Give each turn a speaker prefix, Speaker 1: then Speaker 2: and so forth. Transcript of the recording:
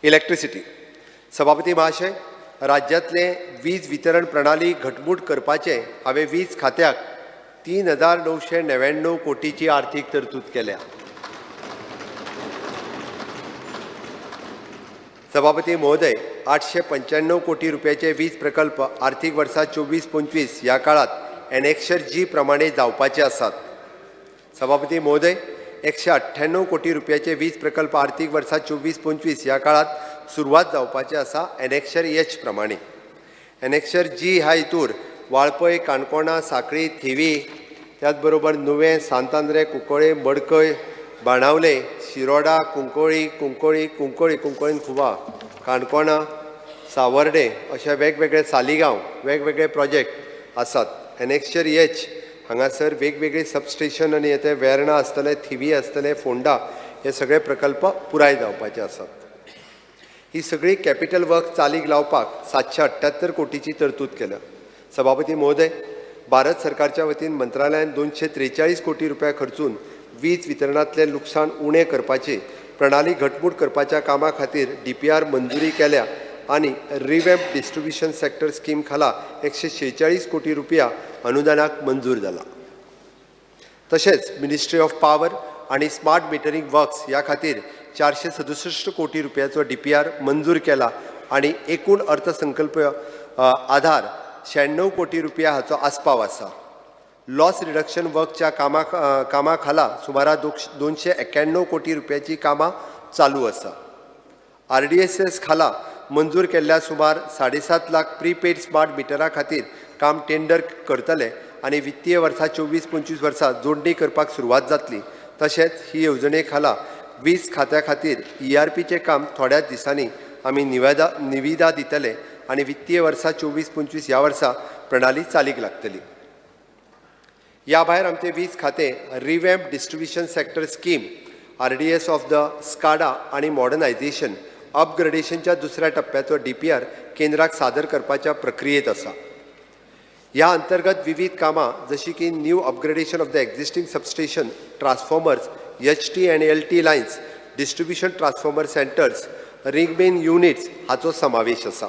Speaker 1: Electricity. सभापती महाशय, राज्यातले वीज वितरण प्रणाली घटमूट करपाचे हांवें वीज खात्याक 3,999 कोटीची आर्थीक तरतूद केल्या. सभापती महोदय, 895 कोटी रुपयाचे वीज प्रकल्प आर्थीक वर्सा 24-25 ह्या काळात एनेक्शर जी प्रमाणे जावपाचे आसात. सभापती महोदय, 198 कोटी रुपयाचे वीज प्रकल्प आर्थीक वर्सा 24-25 ह्या काळात सुरवात जावपाचे आसा एनेक्शर एच प्रमाणे. एनेक्शर जी ह्या हितूर वाळपय, काणकोणा, साखळी, थिवी, त्याच बरोबर नुवें, सांतांद्रे, कुंकळे, मडकय, बाणावले, शिरोडा, कुंकळी, खुबा, काणकोणा, सावर्डे अशे वेगवेगळे सालिगांव वेगवेगळे प्रोजेक्ट आसात. एनेक्शर एच हांगासर वेगवेगळे सबस्टेशन आनी येते वेर्णा आसतले, थिवी आसतले, फोंडा हे सगळे प्रकल्प पुराय जावपाचे आसात. ही सगळी कॅपिटल वर्क चालीक लावपाक 778 कोटीची तरतूद केल्या. सभापती महोदय, भारत सरकारच्या वतीन मंत्रालयान 243 कोटी रुपया खर्चून वीज वितरणातले लुकसाण उणें करपाची प्रणाली घटमूट करपाच्या कामा खातीर DPR मंजुरी केल्या आनी रिवॅम्प डिस्ट्रिब्युशन सेक्टर स्कीम खाला 146 कोटी रुपया अनुदानाक मंजूर जाला. तशेंच मिनिस्ट्री ऑफ पावर आनी स्मार्ट मिटरिंग वर्क्स ह्या खातीर 467 कोटी रुपयाचो DPR मंजूर केला आनी एकूण अर्थसंकल्प आधार 96 कोटी रुपया हाचो आस्पाव आसा. लॉस रिडक्शन वर्कच्या कामा खाला सुमार 291 कोटी रुपयाची कामां चालू आसा. RDSS खाला मंजूर केल्ल्या सुमार 7.5 लाख प्रीपेड स्मार्ट मिटरा खातीर काम टेंडर करतले आनी वित्तीय वर्सा 24-25 वर्सा जोडणी करपाक सुरवात जातली. तशेंच ही येवजणे खाला वीज खात्या खातीर ERPचे काम थोड्याच दिसांनी आमी निविदा दितले आनी वित्तीय वर्सा 24-25 ह्या वर्सा प्रणाली चालीक लागतली. ह्या भायर आमचे वीज खातें रिवॅम्प distribution sector scheme RDS of the SCADA आनी मॉडर्नायझेशन अपग्रेडेशनच्या दुसऱ्या टप्प्याचो DPR केंद्राक सादर करपाच्या प्रक्रियेत आसा. ह्या अंतर्गत विविध कामां जशी की new upgradation of the existing substation, transformers, HT आनी LT lines, distribution transformer centres, ring main units हाचो समावेश आसा.